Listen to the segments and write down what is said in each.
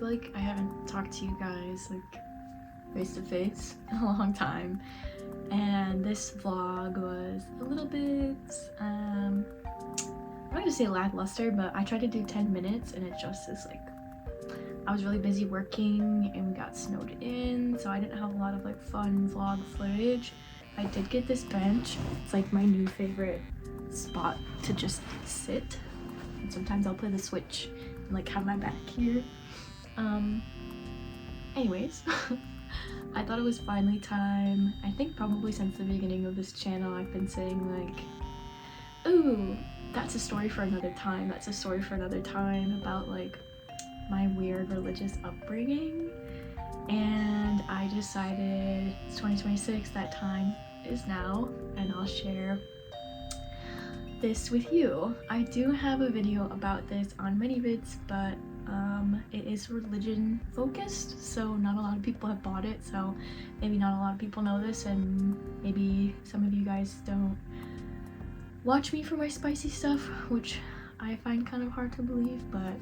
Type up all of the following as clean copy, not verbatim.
like I haven't talked to you guys like face to face in a long time, and this vlog was a little bit I'm not gonna say lackluster, but I tried to do 10 minutes and it just is like I was really busy working and we got snowed in, so I didn't have a lot of like fun vlog footage. I did get this bench. It's like my new favorite spot to just sit, and sometimes I'll play the Switch and like have my back here. Anyways, I thought it was finally time. I think probably since the beginning of this channel I've been saying like, ooh, that's a story for another time, that's a story for another time, about like my weird religious upbringing. And I decided it's 2026, that time is now, and I'll share this with you. I do have a video about this on ManyVids, but it is religion focused, so not a lot of people have bought it, so maybe not a lot of people know this, and maybe some of you guys don't watch me for my spicy stuff, which I find kind of hard to believe, but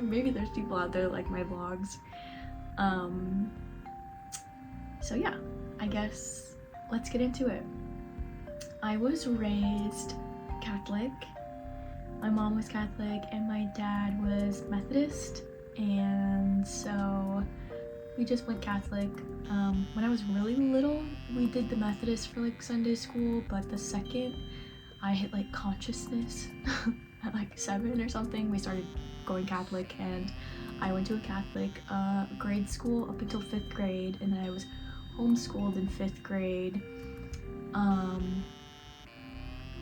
maybe there's people out there that like my vlogs. So yeah, I guess let's get into it. I was raised Catholic. My mom was Catholic and my dad was Methodist, and so we just went Catholic. When I was really little, we did the Methodist for like Sunday school, but the second I hit like consciousness at like 7 or something, we started going Catholic, and I went to a Catholic grade school up until 5th grade, and then I was homeschooled in 5th grade.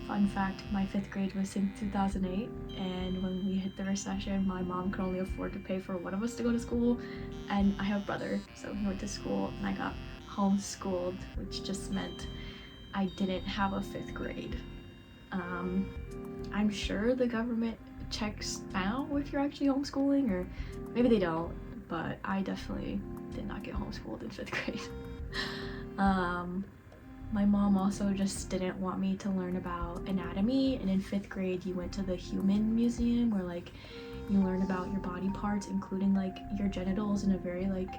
Fun fact, my 5th grade was in 2008, and when we hit the recession, my mom could only afford to pay for one of us to go to school, and I have a brother, so he went to school and I got homeschooled, which just meant I didn't have a 5th grade. I'm sure the government checks now if you're actually homeschooling, or maybe they don't, but I definitely did not get homeschooled in 5th grade. My mom also just didn't want me to learn about anatomy, and in 5th grade you went to the human museum where like you learn about your body parts, including like your genitals, in a very like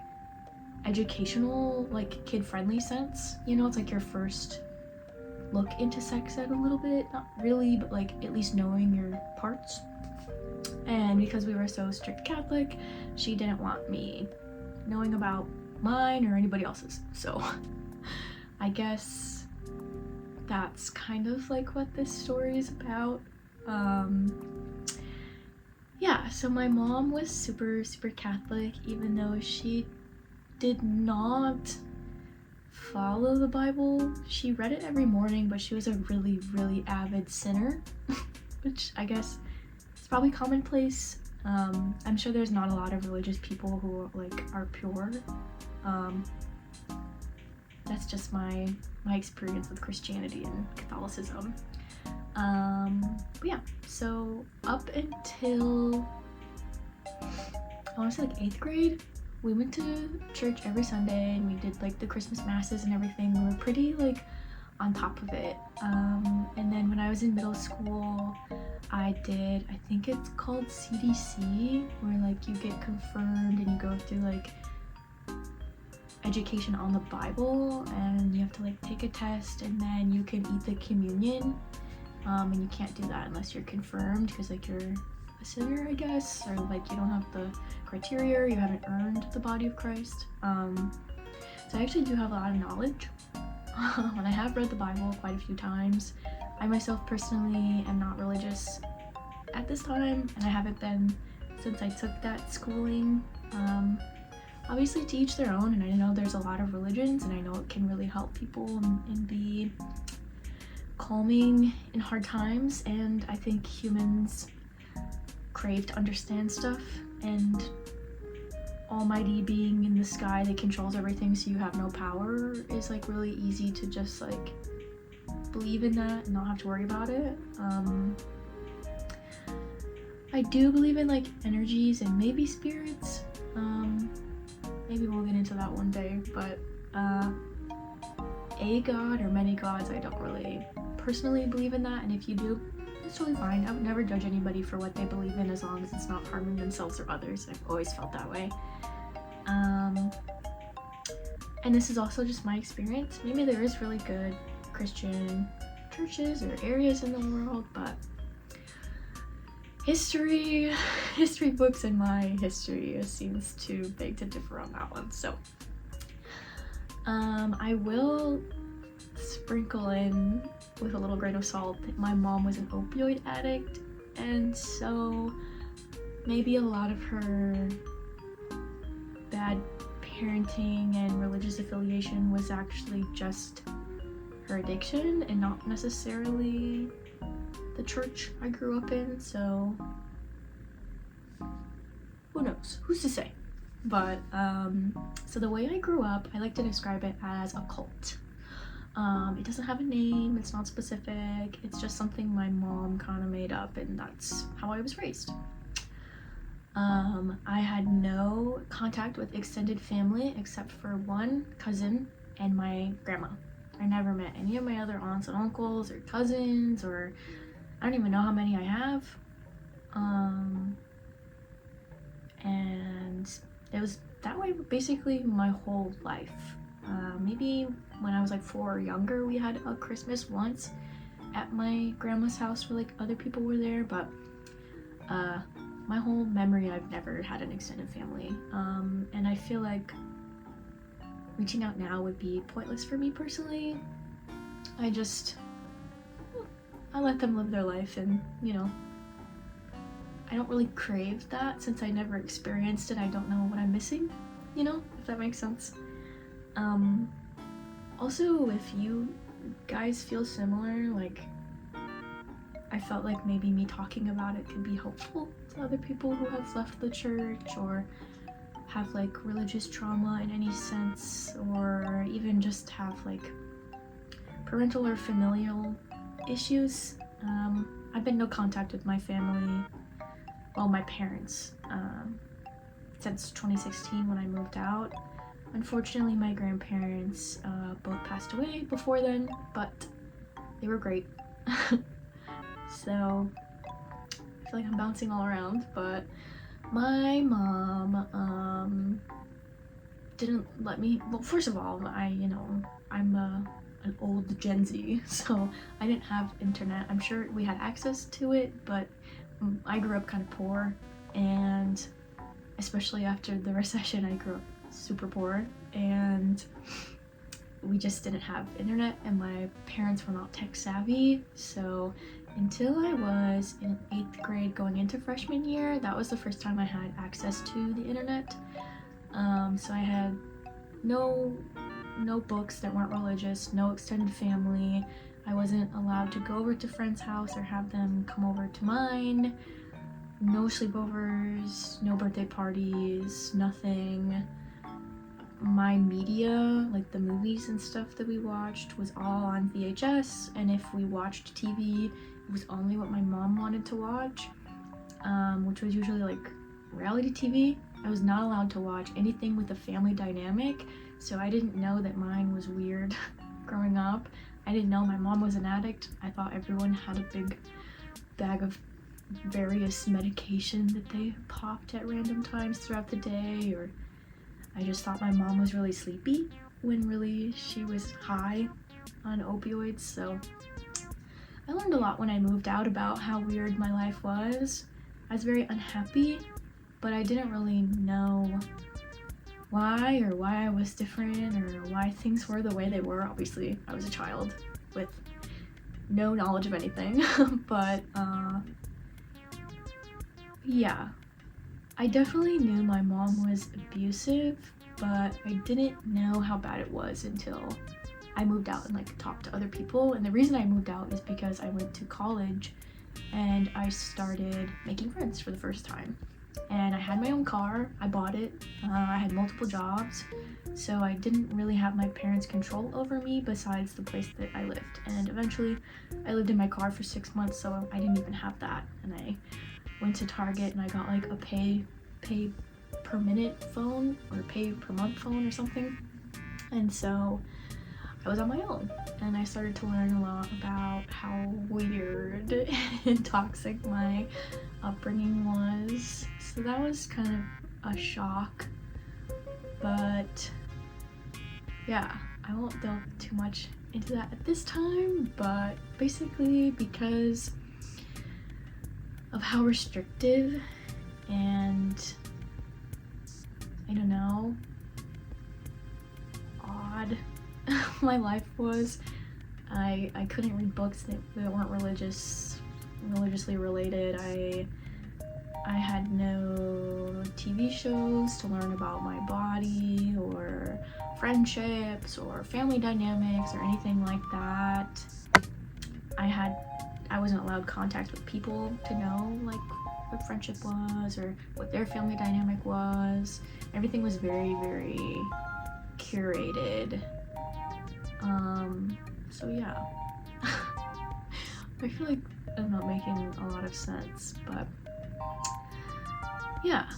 educational, like kid-friendly sense, you know. It's like your first look into sex ed a little bit, not really, but like at least knowing your parts. And because we were so strict Catholic, she didn't want me knowing about mine or anybody else's, so I guess that's kind of like what this story is about. Yeah, so my mom was super Catholic, even though she did not follow the Bible. She read it every morning, but she was a really avid sinner, which I guess is probably commonplace. I'm sure there's not a lot of religious people who like are pure. That's just my experience with Christianity and Catholicism. But yeah, so up until I want to say like 8th grade, we went to church every Sunday and we did like the Christmas masses and everything. We were pretty like on top of it. And then when I was in middle school, I did, I think it's called CDC, where like you get confirmed and you go through like education on the Bible, and you have to like take a test, and then you can eat the communion, and you can't do that unless you're confirmed, because like you're a sinner, I guess, or like you don't have the criteria, or you haven't earned the body of Christ. So I actually do have a lot of knowledge, and I have read the Bible quite a few times. I myself personally am not religious at this time, and I haven't been since I took that schooling. Obviously to each their own, and I know there's a lot of religions, and I know it can really help people and be calming in hard times, and I think humans crave to understand stuff, and almighty being in the sky that controls everything so you have no power is like really easy to just like believe in that and not have to worry about it. I do believe in like energies and maybe spirits. Maybe we'll get into that one day, but a god or many gods, I don't really personally believe in that, and if you do, it's totally fine. I would never judge anybody for what they believe in as long as it's not harming themselves or others. I've always felt that way. And this is also just my experience. Maybe there is really good Christian churches or areas in the world, but history books and my history seems too big to differ on that one. So I will sprinkle in with a little grain of salt that my mom was an opioid addict, and so maybe a lot of her bad parenting and religious affiliation was actually just her addiction and not necessarily the church I grew up in. So who knows? Who's to say? But so the way I grew up, I like to describe it as a cult. It doesn't have a name, it's not specific, it's just something my mom kind of made up, and that's how I was raised. I had no contact with extended family except for one cousin and my grandma. I never met any of my other aunts and uncles or cousins, or I don't even know how many I have. And it was that way basically my whole life. Maybe when I was like 4 or younger, we had a Christmas once at my grandma's house where like other people were there, but my whole memory I've never had an extended family. And I feel like reaching out now would be pointless for me personally. I let them live their life, and you know, I don't really crave that since I never experienced it. I don't know what I'm missing, you know, if that makes sense. Also, if you guys feel similar, like I felt like maybe me talking about it could be helpful to other people who have left the church or have like religious trauma in any sense, or even just have like parental or familial issues. I've been no contact with my family, well, my parents, since 2016 when I moved out. Unfortunately, my grandparents both passed away before then, but they were great. So I feel like I'm bouncing all around, but my mom didn't let me, well, first of all, I'm an old Gen Z, so I didn't have internet. I'm sure we had access to it, but I grew up kind of poor, and especially after the recession, I grew up super poor, and we just didn't have internet, and my parents were not tech savvy. So until I was in 8th grade going into freshman year, that was the first time I had access to the internet. So I had no books that weren't religious, no extended family. I wasn't allowed to go over to friends' house or have them come over to mine. No sleepovers, no birthday parties, nothing. My media, like the movies and stuff that we watched, was all on VHS, and if we watched TV, it was only what my mom wanted to watch, which was usually like reality TV. I was not allowed to watch anything with a family dynamic, so I didn't know that mine was weird growing up. I didn't know my mom was an addict. I thought everyone had a big bag of various medication that they popped at random times throughout the day, or I just thought my mom was really sleepy when really she was high on opioids. So I learned a lot when I moved out about how weird my life was. I was very unhappy, but I didn't really know why I was different or why things were the way they were. Obviously, I was a child with no knowledge of anything, but yeah. I definitely knew my mom was abusive, but I didn't know how bad it was until I moved out and like talked to other people. And the reason I moved out is because I went to college and I started making friends for the first time. And I had my own car, I bought it, I had multiple jobs, so I didn't really have my parents' control over me besides the place that I lived. And eventually I lived in my car for 6 months, so I didn't even have that. And I went to Target and I got like a pay per minute phone or pay per month phone or something. And so I was on my own, and I started to learn a lot about how weird and toxic my upbringing was. So that was kind of a shock, but yeah, I won't delve too much into that at this time, but basically because of how restrictive and, I don't know, odd my life was. I couldn't read books that weren't religiously related. I had no TV shows to learn about my body or friendships or family dynamics or anything like that. I wasn't allowed contact with people to know like what friendship was or what their family dynamic was. Everything was very, very curated. So yeah. I feel like I'm not making a lot of sense, but yeah,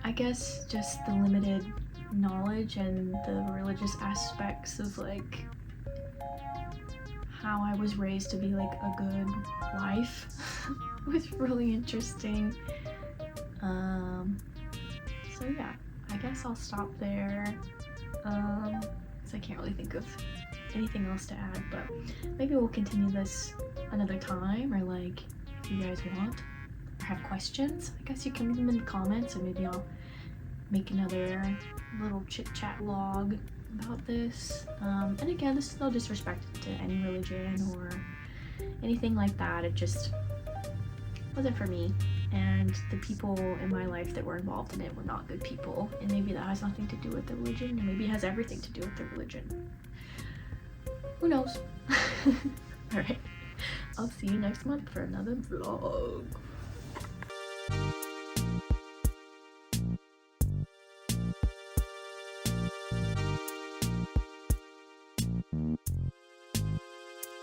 I guess just the limited knowledge and the religious aspects of like how I was raised to be like a good wife was really interesting. So yeah, I guess I'll stop there. So I can't really think of anything else to add, but maybe we'll continue this another time, or like if you guys want or have questions, I guess you can leave them in the comments, or maybe I'll make another little chit chat log about this. And again, this is no disrespect to any religion or anything like that. It just wasn't for me, and the people in my life that were involved in it were not good people, and maybe that has nothing to do with the religion, and maybe it has everything to do with the religion. Who knows? Alright, I'll see you next month for another vlog.